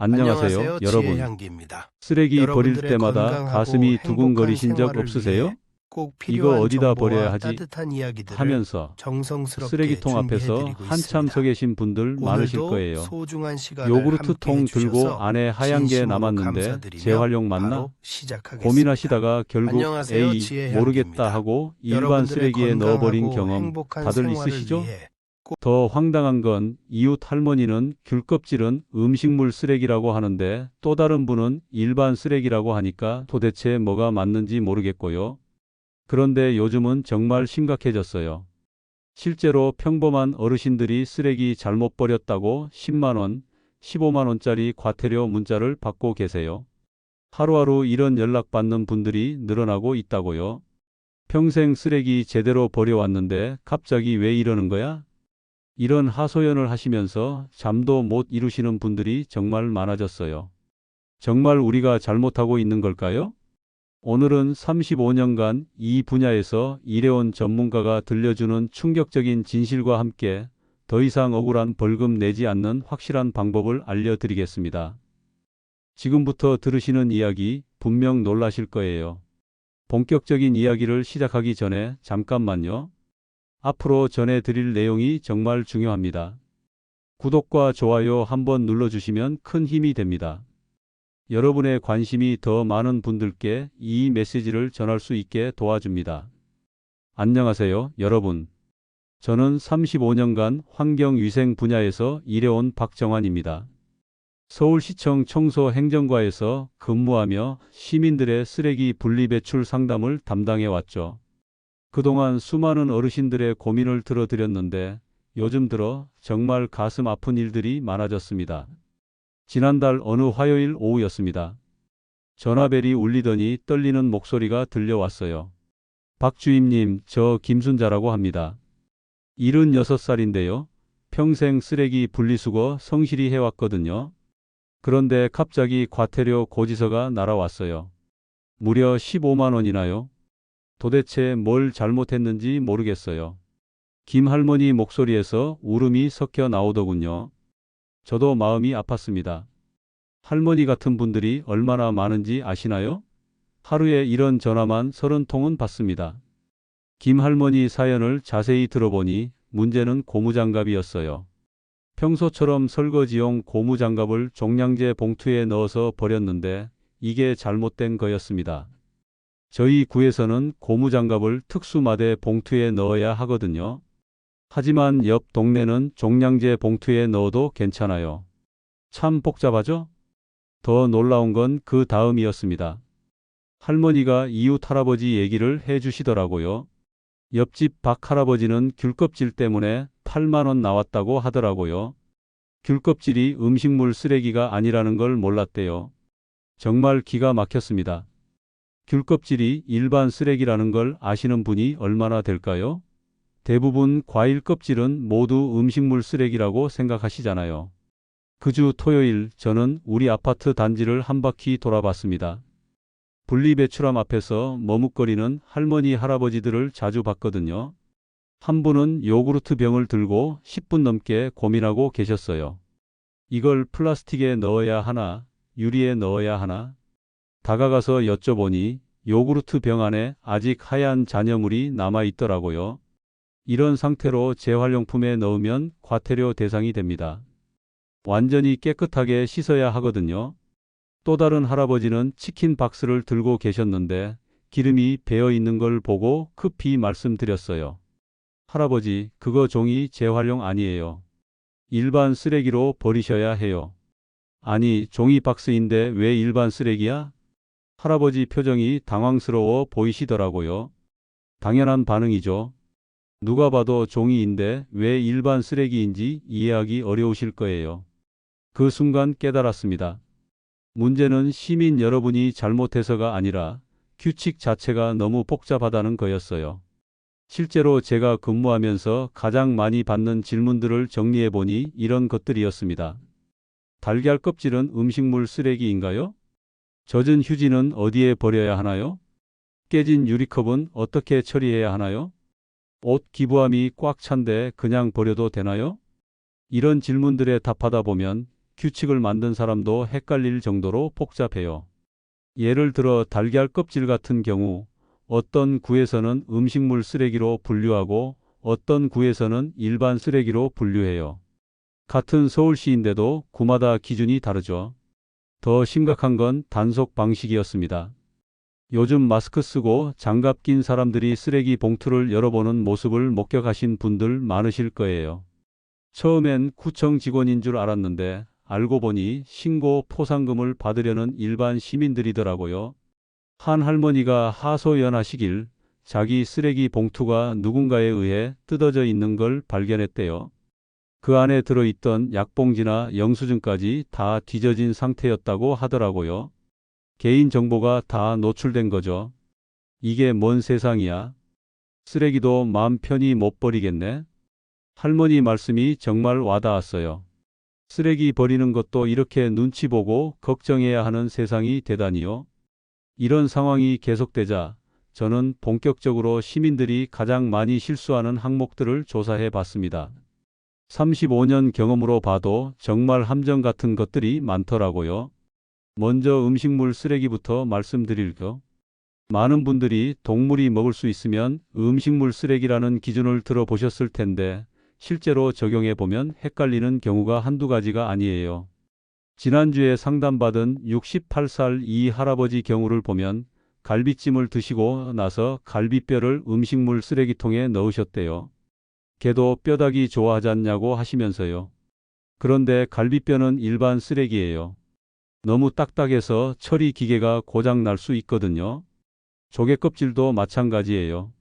안녕하세요, 안녕하세요. 여러분. 지혜향기입니다. 쓰레기 버릴 여러분들의 때마다 건강하고 가슴이 행복한 두근거리신 적 생활을 없으세요? 위해 꼭 이거 필요한 어디다 버려야 정보와 하지? 따뜻한 이야기들을 하면서 정성스럽게 쓰레기통 앞에서 준비해드리고 한참 서 있습니다. 계신 분들 많으실 오늘도 거예요. 소중한 시간을 요구르트 함께 통 들고 해주셔서 안에 하얀 게 진심으로 남았는데 감사드리며 재활용 맞나? 바로 시작하겠습니다. 고민하시다가 결국 안녕하세요. 에이, 모르겠다 지혜향기입니다. 하고 일반 여러분들의 쓰레기에 넣어버린 건강하고 경험 행복한 다들 생활을 있으시죠? 위해 더 황당한 건 이웃 할머니는 귤껍질은 음식물 쓰레기라고 하는데 또 다른 분은 일반 쓰레기라고 하니까 도대체 뭐가 맞는지 모르겠고요. 그런데 요즘은 정말 심각해졌어요. 실제로 평범한 어르신들이 쓰레기 잘못 버렸다고 10만 원, 15만 원짜리 과태료 문자를 받고 계세요. 하루하루 이런 연락 받는 분들이 늘어나고 있다고요. 평생 쓰레기 제대로 버려왔는데 갑자기 왜 이러는 거야? 이런 하소연을 하시면서 잠도 못 이루시는 분들이 정말 많아졌어요. 정말 우리가 잘못하고 있는 걸까요? 오늘은 35년간 이 분야에서 일해온 전문가가 들려주는 충격적인 진실과 함께 더 이상 억울한 벌금 내지 않는 확실한 방법을 알려드리겠습니다. 지금부터 들으시는 이야기 분명 놀라실 거예요. 본격적인 이야기를 시작하기 전에 잠깐만요. 앞으로 전해드릴 내용이 정말 중요합니다. 구독과 좋아요 한번 눌러주시면 큰 힘이 됩니다. 여러분의 관심이 더 많은 분들께 이 메시지를 전할 수 있게 도와줍니다. 안녕하세요, 여러분. 저는 35년간 환경위생 분야에서 일해온 박정환입니다. 서울시청 청소행정과에서 근무하며 시민들의 쓰레기 분리배출 상담을 담당해 왔죠. 그동안 수많은 어르신들의 고민을 들어드렸는데 요즘 들어 정말 가슴 아픈 일들이 많아졌습니다. 지난달 어느 화요일 오후였습니다. 전화벨이 울리더니 떨리는 목소리가 들려왔어요. 박 주임님, 저 김순자라고 합니다. 76살인데요. 평생 쓰레기 분리수거 성실히 해왔거든요. 그런데 갑자기 과태료 고지서가 날아왔어요. 무려 15만 원이나요? 도대체 뭘 잘못했는지 모르겠어요. 김 할머니 목소리에서 울음이 섞여 나오더군요. 저도 마음이 아팠습니다. 할머니 같은 분들이 얼마나 많은지 아시나요? 하루에 이런 전화만 30통은 받습니다. 김 할머니 사연을 자세히 들어보니 문제는 고무장갑이었어요. 평소처럼 설거지용 고무장갑을 종량제 봉투에 넣어서 버렸는데 이게 잘못된 거였습니다. 저희 구에서는 고무장갑을 특수마대 봉투에 넣어야 하거든요. 하지만 옆 동네는 종량제 봉투에 넣어도 괜찮아요. 참 복잡하죠? 더 놀라운 건 그 다음이었습니다. 할머니가 이웃 할아버지 얘기를 해주시더라고요. 옆집 박 할아버지는 귤껍질 때문에 8만 원 나왔다고 하더라고요. 귤껍질이 음식물 쓰레기가 아니라는 걸 몰랐대요. 정말 기가 막혔습니다. 귤껍질이 일반 쓰레기라는 걸 아시는 분이 얼마나 될까요? 대부분 과일 껍질은 모두 음식물 쓰레기라고 생각하시잖아요. 그 주 토요일 저는 우리 아파트 단지를 한 바퀴 돌아봤습니다. 분리배출함 앞에서 머뭇거리는 할머니 할아버지들을 자주 봤거든요. 한 분은 요구르트 병을 들고 10분 넘게 고민하고 계셨어요. 이걸 플라스틱에 넣어야 하나, 유리에 넣어야 하나? 다가가서 여쭤보니 요구르트 병 안에 아직 하얀 잔여물이 남아 있더라고요. 이런 상태로 재활용품에 넣으면 과태료 대상이 됩니다. 완전히 깨끗하게 씻어야 하거든요. 또 다른 할아버지는 치킨 박스를 들고 계셨는데 기름이 배어 있는 걸 보고 급히 말씀드렸어요. 할아버지, 그거 종이 재활용 아니에요. 일반 쓰레기로 버리셔야 해요. 아니, 종이 박스인데 왜 일반 쓰레기야? 할아버지 표정이 당황스러워 보이시더라고요. 당연한 반응이죠. 누가 봐도 종이인데 왜 일반 쓰레기인지 이해하기 어려우실 거예요. 그 순간 깨달았습니다. 문제는 시민 여러분이 잘못해서가 아니라 규칙 자체가 너무 복잡하다는 거였어요. 실제로 제가 근무하면서 가장 많이 받는 질문들을 정리해보니 이런 것들이었습니다. 달걀 껍질은 음식물 쓰레기인가요? 젖은 휴지는 어디에 버려야 하나요? 깨진 유리컵은 어떻게 처리해야 하나요? 옷 기부함이 꽉 찬데 그냥 버려도 되나요? 이런 질문들에 답하다 보면 규칙을 만든 사람도 헷갈릴 정도로 복잡해요. 예를 들어 달걀 껍질 같은 경우 어떤 구에서는 음식물 쓰레기로 분류하고 어떤 구에서는 일반 쓰레기로 분류해요. 같은 서울시인데도 구마다 기준이 다르죠. 더 심각한 건 단속 방식이었습니다. 요즘 마스크 쓰고 장갑 낀 사람들이 쓰레기 봉투를 열어보는 모습을 목격하신 분들 많으실 거예요. 처음엔 구청 직원인 줄 알았는데 알고 보니 신고 포상금을 받으려는 일반 시민들이더라고요. 한 할머니가 하소연하시길 자기 쓰레기 봉투가 누군가에 의해 뜯어져 있는 걸 발견했대요. 그 안에 들어있던 약봉지나 영수증까지 다 뒤져진 상태였다고 하더라고요. 개인정보가 다 노출된 거죠. 이게 뭔 세상이야? 쓰레기도 마음 편히 못 버리겠네? 할머니 말씀이 정말 와닿았어요. 쓰레기 버리는 것도 이렇게 눈치 보고 걱정해야 하는 세상이 되다니요. 이런 상황이 계속되자 저는 본격적으로 시민들이 가장 많이 실수하는 항목들을 조사해 봤습니다. 35년 경험으로 봐도 정말 함정 같은 것들이 많더라고요. 먼저 음식물 쓰레기부터 말씀드릴게요. 많은 분들이 동물이 먹을 수 있으면 음식물 쓰레기라는 기준을 들어보셨을 텐데 실제로 적용해 보면 헷갈리는 경우가 한두 가지가 아니에요. 지난주에 상담받은 68살 이 할아버지 경우를 보면 갈비찜을 드시고 나서 갈비뼈를 음식물 쓰레기통에 넣으셨대요. 개도 뼈다귀 좋아하지 않냐고 하시면서요. 그런데 갈비뼈는 일반 쓰레기예요. 너무 딱딱해서 처리 기계가 고장 날 수 있거든요. 조개 껍질도 마찬가지예요.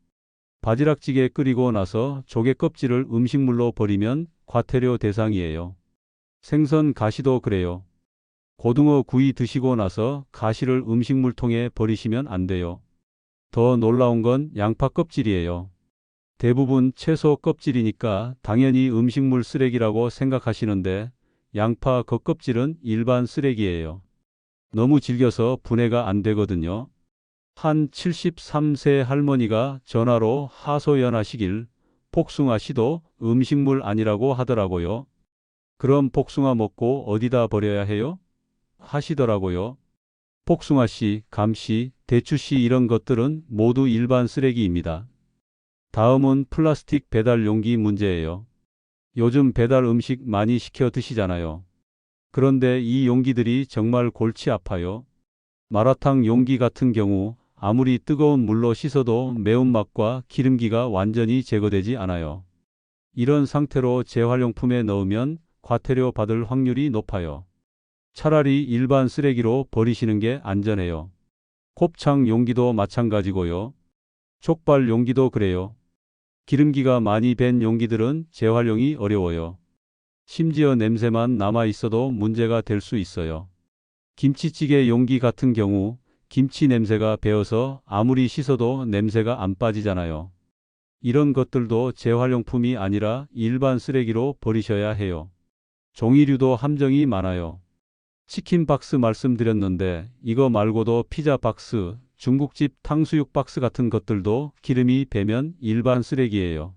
바지락찌개 끓이고 나서 조개 껍질을 음식물로 버리면 과태료 대상이에요. 생선 가시도 그래요. 고등어 구이 드시고 나서 가시를 음식물통에 버리시면 안 돼요. 더 놀라운 건 양파 껍질이에요. 대부분 채소 껍질이니까 당연히 음식물 쓰레기라고 생각하시는데 양파 겉껍질은 일반 쓰레기예요. 너무 질겨서 분해가 안 되거든요. 한 73세 할머니가 전화로 하소연하시길 복숭아 씨도 음식물 아니라고 하더라고요. 그럼 복숭아 먹고 어디다 버려야 해요? 하시더라고요. 복숭아 씨, 감 씨, 대추 씨 이런 것들은 모두 일반 쓰레기입니다. 다음은 플라스틱 배달 용기 문제예요. 요즘 배달 음식 많이 시켜 드시잖아요. 그런데 이 용기들이 정말 골치 아파요. 마라탕 용기 같은 경우 아무리 뜨거운 물로 씻어도 매운맛과 기름기가 완전히 제거되지 않아요. 이런 상태로 재활용품에 넣으면 과태료 받을 확률이 높아요. 차라리 일반 쓰레기로 버리시는 게 안전해요. 곱창 용기도 마찬가지고요. 족발 용기도 그래요. 기름기가 많이 밴 용기들은 재활용이 어려워요. 심지어 냄새만 남아 있어도 문제가 될 수 있어요. 김치찌개 용기 같은 경우 김치 냄새가 배어서 아무리 씻어도 냄새가 안 빠지잖아요. 이런 것들도 재활용품이 아니라 일반 쓰레기로 버리셔야 해요. 종이류도 함정이 많아요. 치킨 박스 말씀드렸는데 이거 말고도 피자 박스, 중국집 탕수육 박스 같은 것들도 기름이 배면 일반 쓰레기예요.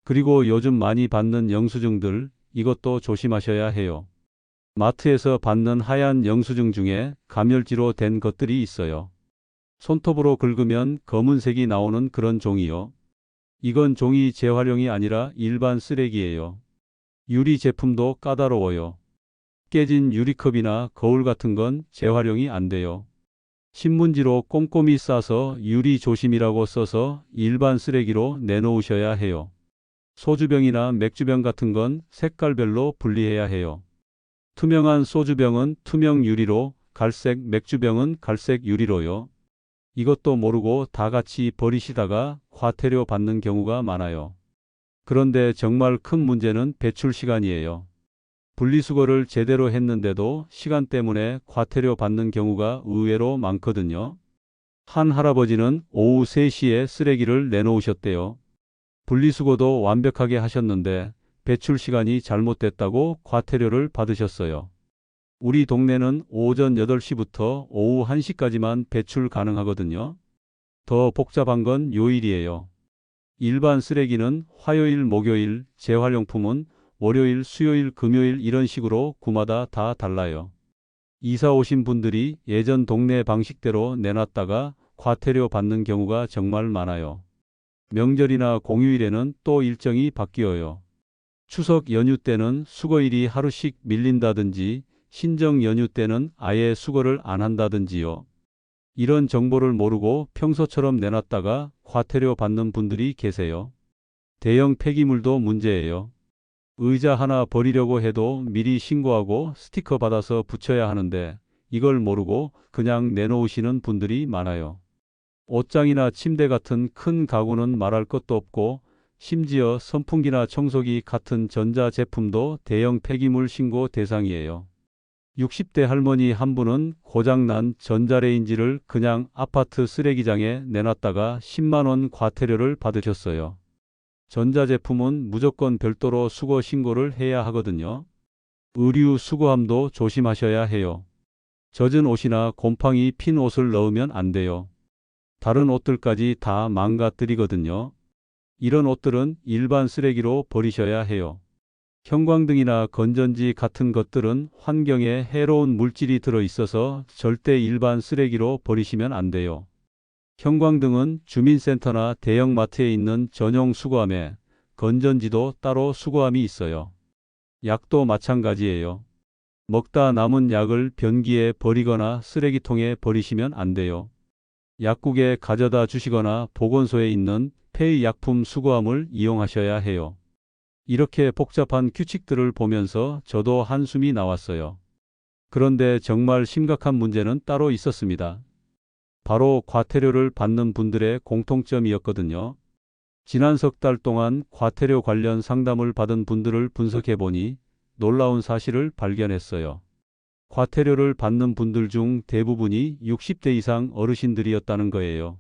그리고 요즘 많이 받는 영수증들, 이것도 조심하셔야 해요. 마트에서 받는 하얀 영수증 중에 감열지로 된 것들이 있어요. 손톱으로 긁으면 검은색이 나오는 그런 종이요. 이건 종이 재활용이 아니라 일반 쓰레기예요. 유리 제품도 까다로워요. 깨진 유리컵이나 거울 같은 건 재활용이 안 돼요. 신문지로 꼼꼼히 싸서 유리 조심이라고 써서 일반 쓰레기로 내놓으셔야 해요. 소주병이나 맥주병 같은 건 색깔별로 분리해야 해요. 투명한 소주병은 투명 유리로, 갈색 맥주병은 갈색 유리로요. 이것도 모르고 다 같이 버리시다가 과태료 받는 경우가 많아요. 그런데 정말 큰 문제는 배출 시간이에요. 분리수거를 제대로 했는데도 시간 때문에 과태료 받는 경우가 의외로 많거든요. 한 할아버지는 오후 3시에 쓰레기를 내놓으셨대요. 분리수거도 완벽하게 하셨는데 배출 시간이 잘못됐다고 과태료를 받으셨어요. 우리 동네는 오전 8시부터 오후 1시까지만 배출 가능하거든요. 더 복잡한 건 요일이에요. 일반 쓰레기는 화요일, 목요일, 재활용품은 월요일, 수요일, 금요일 이런 식으로 구마다 다 달라요. 이사 오신 분들이 예전 동네 방식대로 내놨다가 과태료 받는 경우가 정말 많아요. 명절이나 공휴일에는 또 일정이 바뀌어요. 추석 연휴 때는 수거일이 하루씩 밀린다든지 신정 연휴 때는 아예 수거를 안 한다든지요. 이런 정보를 모르고 평소처럼 내놨다가 과태료 받는 분들이 계세요. 대형 폐기물도 문제예요. 의자 하나 버리려고 해도 미리 신고하고 스티커 받아서 붙여야 하는데 이걸 모르고 그냥 내놓으시는 분들이 많아요. 옷장이나 침대 같은 큰 가구는 말할 것도 없고 심지어 선풍기나 청소기 같은 전자제품도 대형 폐기물 신고 대상이에요. 60대 할머니 한 분은 고장난 전자레인지를 그냥 아파트 쓰레기장에 내놨다가 10만 원 과태료를 받으셨어요. 전자제품은 무조건 별도로 수거 신고를 해야 하거든요. 의류 수거함도 조심하셔야 해요. 젖은 옷이나 곰팡이 핀 옷을 넣으면 안 돼요. 다른 옷들까지 다 망가뜨리거든요. 이런 옷들은 일반 쓰레기로 버리셔야 해요. 형광등이나 건전지 같은 것들은 환경에 해로운 물질이 들어있어서 절대 일반 쓰레기로 버리시면 안 돼요. 형광등은 주민센터나 대형마트에 있는 전용 수거함에, 건전지도 따로 수거함이 있어요. 약도 마찬가지예요. 먹다 남은 약을 변기에 버리거나 쓰레기통에 버리시면 안 돼요. 약국에 가져다 주시거나 보건소에 있는 폐의약품 수거함을 이용하셔야 해요. 이렇게 복잡한 규칙들을 보면서 저도 한숨이 나왔어요. 그런데 정말 심각한 문제는 따로 있었습니다. 바로 과태료를 받는 분들의 공통점이었거든요. 지난 석 달 동안 과태료 관련 상담을 받은 분들을 분석해보니 놀라운 사실을 발견했어요. 과태료를 받는 분들 중 대부분이 60대 이상 어르신들이었다는 거예요.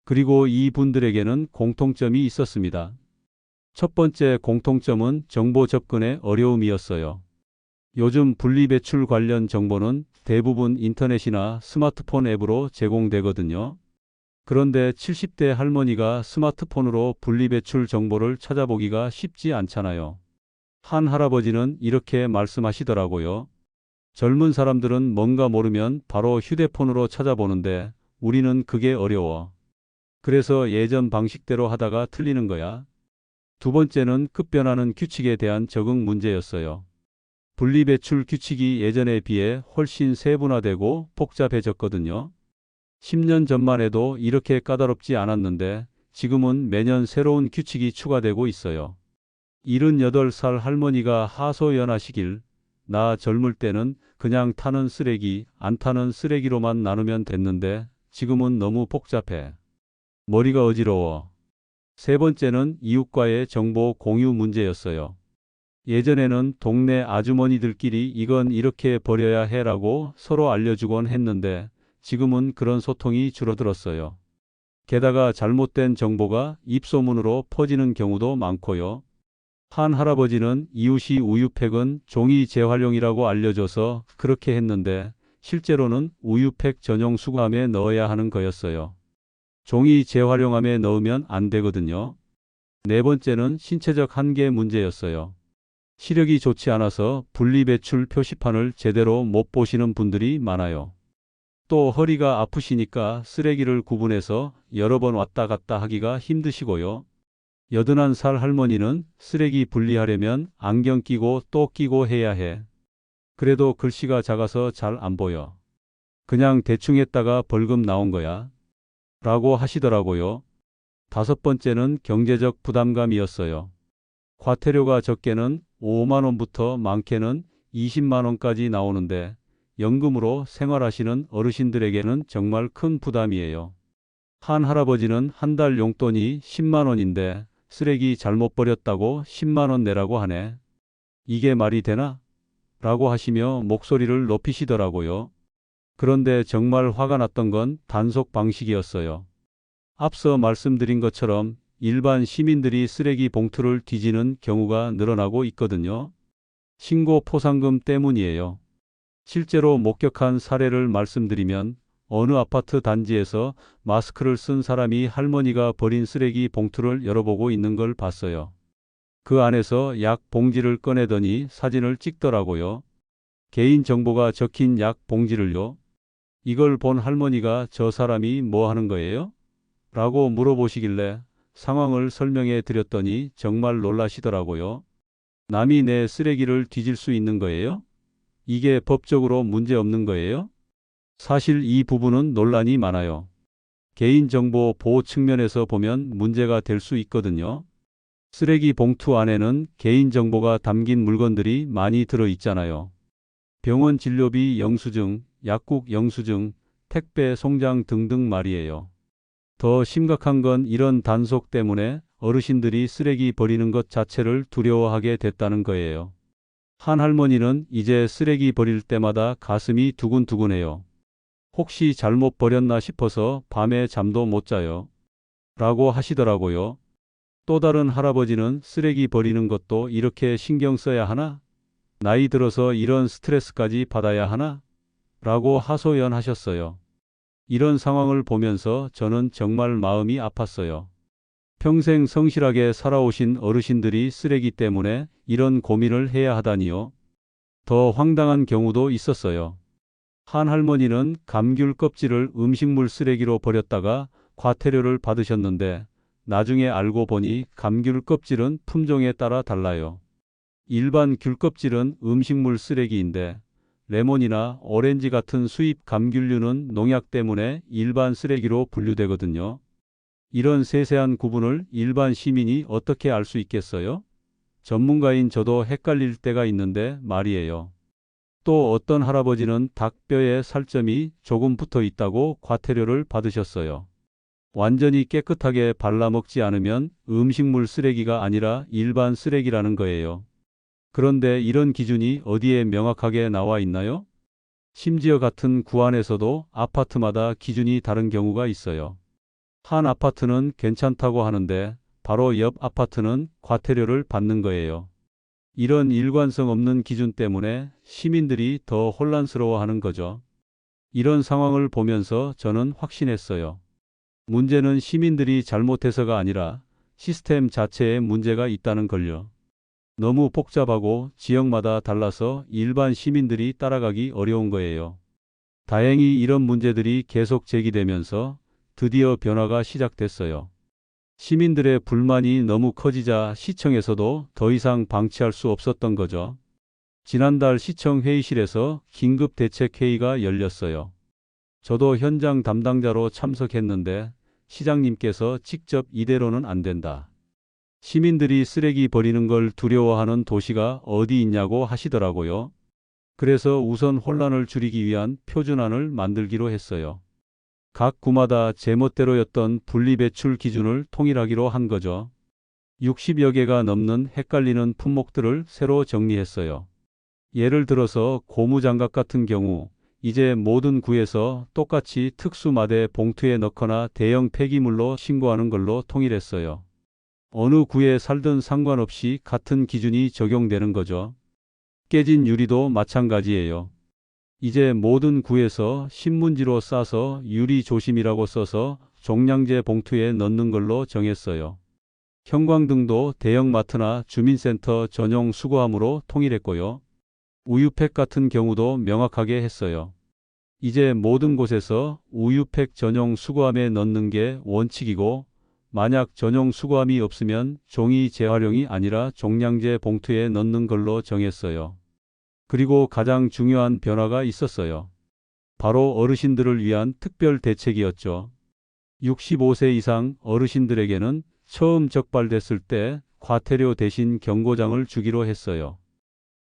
그리고 이 분들에게는 공통점이 있었습니다. 첫 번째 공통점은 정보 접근의 어려움이었어요. 요즘 분리배출 관련 정보는 대부분 인터넷이나 스마트폰 앱으로 제공되거든요. 그런데 70대 할머니가 스마트폰으로 분리배출 정보를 찾아보기가 쉽지 않잖아요. 한 할아버지는 이렇게 말씀하시더라고요. 젊은 사람들은 뭔가 모르면 바로 휴대폰으로 찾아보는데 우리는 그게 어려워. 그래서 예전 방식대로 하다가 틀리는 거야. 두 번째는 급변하는 규칙에 대한 적응 문제였어요. 분리배출 규칙이 예전에 비해 훨씬 세분화되고 복잡해졌거든요. 10년 전만 해도 이렇게 까다롭지 않았는데 지금은 매년 새로운 규칙이 추가되고 있어요. 78살 할머니가 하소연하시길, 나 젊을 때는 그냥 타는 쓰레기, 안 타는 쓰레기로만 나누면 됐는데 지금은 너무 복잡해. 머리가 어지러워. 세 번째는 이웃과의 정보 공유 문제였어요. 예전에는 동네 아주머니들끼리 이건 이렇게 버려야 해라고 서로 알려주곤 했는데 지금은 그런 소통이 줄어들었어요. 게다가 잘못된 정보가 입소문으로 퍼지는 경우도 많고요. 한 할아버지는 이웃이 우유팩은 종이 재활용이라고 알려줘서 그렇게 했는데 실제로는 우유팩 전용 수거함에 넣어야 하는 거였어요. 종이 재활용함에 넣으면 안 되거든요. 네 번째는 신체적 한계 문제였어요. 시력이 좋지 않아서 분리배출 표시판을 제대로 못 보시는 분들이 많아요. 또 허리가 아프시니까 쓰레기를 구분해서 여러 번 왔다 갔다 하기가 힘드시고요. 81살 할머니는 쓰레기 분리하려면 안경 끼고 또 끼고 해야 해. 그래도 글씨가 작아서 잘 안 보여. 그냥 대충 했다가 벌금 나온 거야. 라고 하시더라고요. 다섯 번째는 경제적 부담감이었어요. 과태료가 적게는 5만 원부터 많게는 20만 원까지 나오는데 연금으로 생활하시는 어르신들에게는 정말 큰 부담이에요. 한 할아버지는 한 달 용돈이 10만 원인데 쓰레기 잘못 버렸다고 10만 원 내라고 하네. 이게 말이 되나? 라고 하시며 목소리를 높이시더라고요. 그런데 정말 화가 났던 건 단속 방식이었어요. 앞서 말씀드린 것처럼 일반 시민들이 쓰레기 봉투를 뒤지는 경우가 늘어나고 있거든요. 신고 포상금 때문이에요. 실제로 목격한 사례를 말씀드리면 어느 아파트 단지에서 마스크를 쓴 사람이 할머니가 버린 쓰레기 봉투를 열어보고 있는 걸 봤어요. 그 안에서 약 봉지를 꺼내더니 사진을 찍더라고요. 개인 정보가 적힌 약 봉지를요. 이걸 본 할머니가 저 사람이 뭐 하는 거예요? 라고 물어보시길래 상황을 설명해 드렸더니 정말 놀라시더라고요. 남이 내 쓰레기를 뒤질 수 있는 거예요? 이게 법적으로 문제 없는 거예요? 사실 이 부분은 논란이 많아요. 개인정보 보호 측면에서 보면 문제가 될 수 있거든요. 쓰레기 봉투 안에는 개인정보가 담긴 물건들이 많이 들어 있잖아요. 병원 진료비 영수증, 약국 영수증, 택배 송장 등등 말이에요. 더 심각한 건 이런 단속 때문에 어르신들이 쓰레기 버리는 것 자체를 두려워하게 됐다는 거예요. 한 할머니는 이제 쓰레기 버릴 때마다 가슴이 두근두근해요. 혹시 잘못 버렸나 싶어서 밤에 잠도 못 자요. 라고 하시더라고요. 또 다른 할아버지는 쓰레기 버리는 것도 이렇게 신경 써야 하나? 나이 들어서 이런 스트레스까지 받아야 하나? 라고 하소연하셨어요. 이런 상황을 보면서 저는 정말 마음이 아팠어요. 평생 성실하게 살아오신 어르신들이 쓰레기 때문에 이런 고민을 해야 하다니요. 더 황당한 경우도 있었어요. 한 할머니는 감귤 껍질을 음식물 쓰레기로 버렸다가 과태료를 받으셨는데 나중에 알고 보니 감귤 껍질은 품종에 따라 달라요. 일반 귤 껍질은 음식물 쓰레기인데 레몬이나 오렌지 같은 수입 감귤류는 농약 때문에 일반 쓰레기로 분류되거든요. 이런 세세한 구분을 일반 시민이 어떻게 알 수 있겠어요? 전문가인 저도 헷갈릴 때가 있는데 말이에요. 또 어떤 할아버지는 닭뼈에 살점이 조금 붙어 있다고 과태료를 받으셨어요. 완전히 깨끗하게 발라먹지 않으면 음식물 쓰레기가 아니라 일반 쓰레기라는 거예요. 그런데 이런 기준이 어디에 명확하게 나와 있나요? 심지어 같은 구안에서도 아파트마다 기준이 다른 경우가 있어요. 한 아파트는 괜찮다고 하는데 바로 옆 아파트는 과태료를 받는 거예요. 이런 일관성 없는 기준 때문에 시민들이 더 혼란스러워하는 거죠. 이런 상황을 보면서 저는 확신했어요. 문제는 시민들이 잘못해서가 아니라 시스템 자체에 문제가 있다는 걸요. 너무 복잡하고 지역마다 달라서 일반 시민들이 따라가기 어려운 거예요. 다행히 이런 문제들이 계속 제기되면서 드디어 변화가 시작됐어요. 시민들의 불만이 너무 커지자 시청에서도 더 이상 방치할 수 없었던 거죠. 지난달 시청 회의실에서 긴급 대책 회의가 열렸어요. 저도 현장 담당자로 참석했는데 시장님께서 직접 이대로는 안 된다. 시민들이 쓰레기 버리는 걸 두려워하는 도시가 어디 있냐고 하시더라고요. 그래서 우선 혼란을 줄이기 위한 표준안을 만들기로 했어요. 각 구마다 제멋대로였던 분리배출 기준을 통일하기로 한 거죠. 60여 개가 넘는 헷갈리는 품목들을 새로 정리했어요. 예를 들어서 고무장갑 같은 경우 이제 모든 구에서 똑같이 특수마대 봉투에 넣거나 대형 폐기물로 신고하는 걸로 통일했어요. 어느 구에 살든 상관없이 같은 기준이 적용되는 거죠. 깨진 유리도 마찬가지예요. 이제 모든 구에서 신문지로 싸서 유리 조심이라고 써서 종량제 봉투에 넣는 걸로 정했어요. 형광등도 대형마트나 주민센터 전용 수거함으로 통일했고요. 우유팩 같은 경우도 명확하게 했어요. 이제 모든 곳에서 우유팩 전용 수거함에 넣는 게 원칙이고 만약 전용 수거함이 없으면 종이 재활용이 아니라 종량제 봉투에 넣는 걸로 정했어요. 그리고 가장 중요한 변화가 있었어요. 바로 어르신들을 위한 특별 대책이었죠. 65세 이상 어르신들에게는 처음 적발됐을 때 과태료 대신 경고장을 주기로 했어요.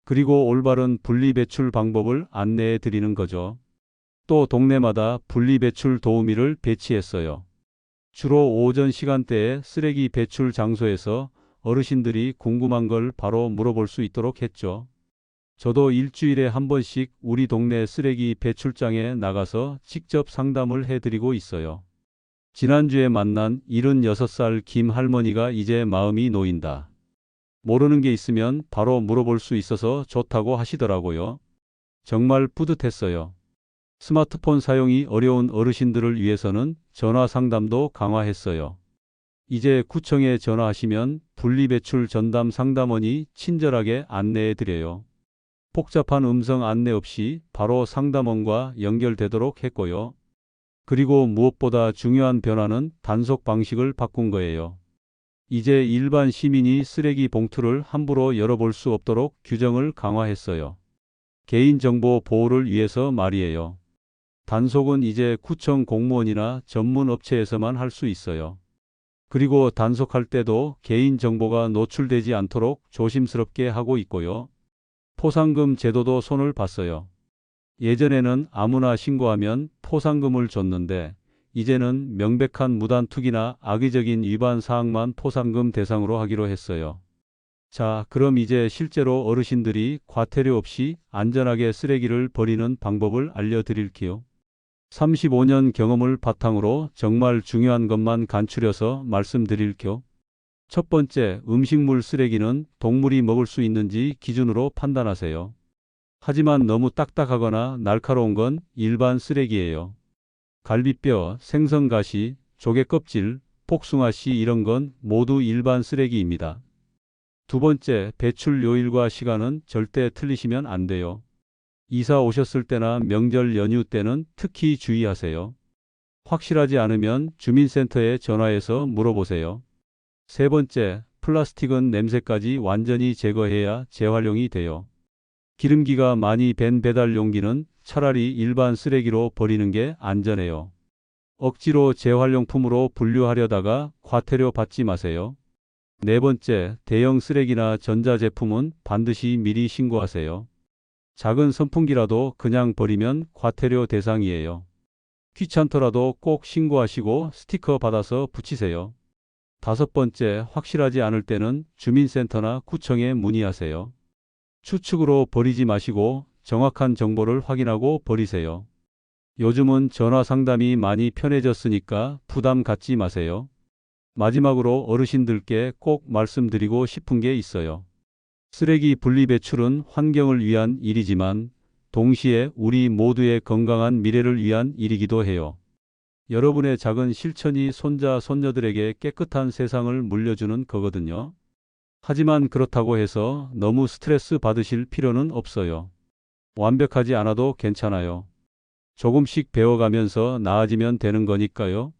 그리고 올바른 분리배출 방법을 안내해 드리는 거죠. 또 동네마다 분리배출 도우미를 배치했어요. 주로 오전 시간대에 쓰레기 배출 장소에서 어르신들이 궁금한 걸 바로 물어볼 수 있도록 했죠. 저도 일주일에 한 번씩 우리 동네 쓰레기 배출장에 나가서 직접 상담을 해드리고 있어요. 지난주에 만난 76살 김 할머니가 이제 마음이 놓인다. 모르는 게 있으면 바로 물어볼 수 있어서 좋다고 하시더라고요. 정말 뿌듯했어요. 스마트폰 사용이 어려운 어르신들을 위해서는 전화 상담도 강화했어요. 이제 구청에 전화하시면 분리배출 전담 상담원이 친절하게 안내해 드려요. 복잡한 음성 안내 없이 바로 상담원과 연결되도록 했고요. 그리고 무엇보다 중요한 변화는 단속 방식을 바꾼 거예요. 이제 일반 시민이 쓰레기 봉투를 함부로 열어볼 수 없도록 규정을 강화했어요. 개인정보 보호를 위해서 말이에요. 단속은 이제 구청 공무원이나 전문 업체에서만 할 수 있어요. 그리고 단속할 때도 개인정보가 노출되지 않도록 조심스럽게 하고 있고요. 포상금 제도도 손을 봤어요. 예전에는 아무나 신고하면 포상금을 줬는데 이제는 명백한 무단 투기나 악의적인 위반 사항만 포상금 대상으로 하기로 했어요. 자, 그럼 이제 실제로 어르신들이 과태료 없이 안전하게 쓰레기를 버리는 방법을 알려드릴게요. 35년 경험을 바탕으로 정말 중요한 것만 간추려서 말씀드릴게요. 첫 번째, 음식물 쓰레기는 동물이 먹을 수 있는지 기준으로 판단하세요. 하지만 너무 딱딱하거나 날카로운 건 일반 쓰레기예요. 갈비뼈, 생선가시, 조개 껍질, 복숭아씨 이런 건 모두 일반 쓰레기입니다. 두 번째, 배출 요일과 시간은 절대 틀리시면 안 돼요. 이사 오셨을 때나 명절 연휴 때는 특히 주의하세요. 확실하지 않으면 주민센터에 전화해서 물어보세요. 세 번째, 플라스틱은 냄새까지 완전히 제거해야 재활용이 돼요. 기름기가 많이 밴 배달 용기는 차라리 일반 쓰레기로 버리는 게 안전해요. 억지로 재활용품으로 분류하려다가 과태료 받지 마세요. 네 번째, 대형 쓰레기나 전자제품은 반드시 미리 신고하세요. 작은 선풍기라도 그냥 버리면 과태료 대상이에요. 귀찮더라도 꼭 신고하시고 스티커 받아서 붙이세요. 다섯 번째, 확실하지 않을 때는 주민센터나 구청에 문의하세요. 추측으로 버리지 마시고 정확한 정보를 확인하고 버리세요. 요즘은 전화 상담이 많이 편해졌으니까 부담 갖지 마세요. 마지막으로 어르신들께 꼭 말씀드리고 싶은 게 있어요. 쓰레기 분리배출은 환경을 위한 일이지만 동시에 우리 모두의 건강한 미래를 위한 일이기도 해요. 여러분의 작은 실천이 손자, 손녀들에게 깨끗한 세상을 물려주는 거거든요. 하지만 그렇다고 해서 너무 스트레스 받으실 필요는 없어요. 완벽하지 않아도 괜찮아요. 조금씩 배워가면서 나아지면 되는 거니까요.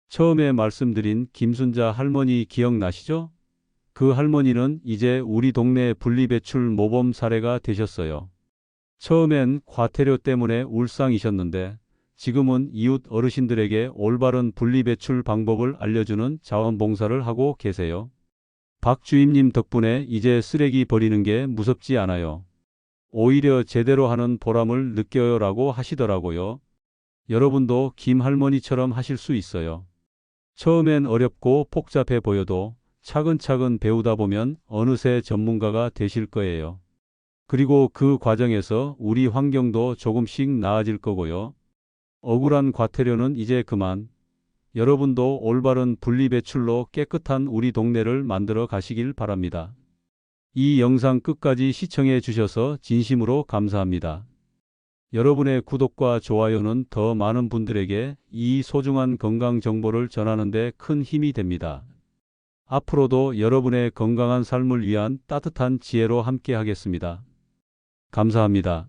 처음에 말씀드린 김순자 할머니 기억나시죠? 그 할머니는 이제 우리 동네 분리배출 모범 사례가 되셨어요. 처음엔 과태료 때문에 울상이셨는데 지금은 이웃 어르신들에게 올바른 분리배출 방법을 알려주는 자원봉사를 하고 계세요. 박 주임님 덕분에 이제 쓰레기 버리는 게 무섭지 않아요. 오히려 제대로 하는 보람을 느껴요라고 하시더라고요. 여러분도 김 할머니처럼 하실 수 있어요. 처음엔 어렵고 복잡해 보여도 차근차근 배우다 보면 어느새 전문가가 되실 거예요. 그리고 그 과정에서 우리 환경도 조금씩 나아질 거고요. 억울한 과태료는 이제 그만. 여러분도 올바른 분리배출로 깨끗한 우리 동네를 만들어 가시길 바랍니다. 이 영상 끝까지 시청해 주셔서 진심으로 감사합니다. 여러분의 구독과 좋아요는 더 많은 분들에게 이 소중한 건강 정보를 전하는 데 큰 힘이 됩니다. 앞으로도 여러분의 건강한 삶을 위한 따뜻한 지혜로 함께 하겠습니다. 감사합니다.